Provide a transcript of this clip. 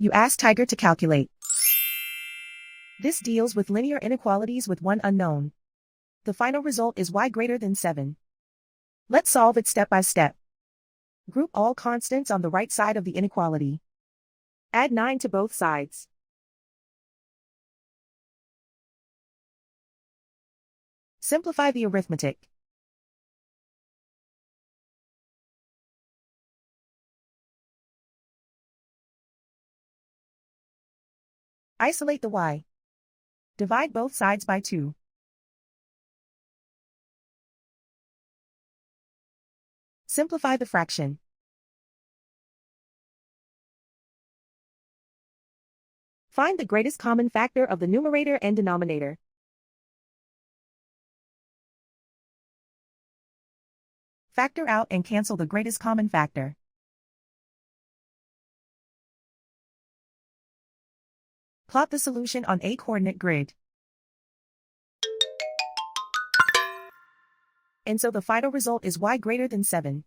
You ask Tiger to calculate. This deals with linear inequalities with one unknown. The final result is y greater than 7. Let's solve it step by step. Group all constants on the right side of the inequality. Add 9 to both sides. Simplify the arithmetic. Isolate the y. Divide both sides by 2. Simplify the fraction. Find the greatest common factor of the numerator and denominator. Factor out and cancel the greatest common factor. Plot the solution on a coordinate grid. And so the final result is y greater than 7.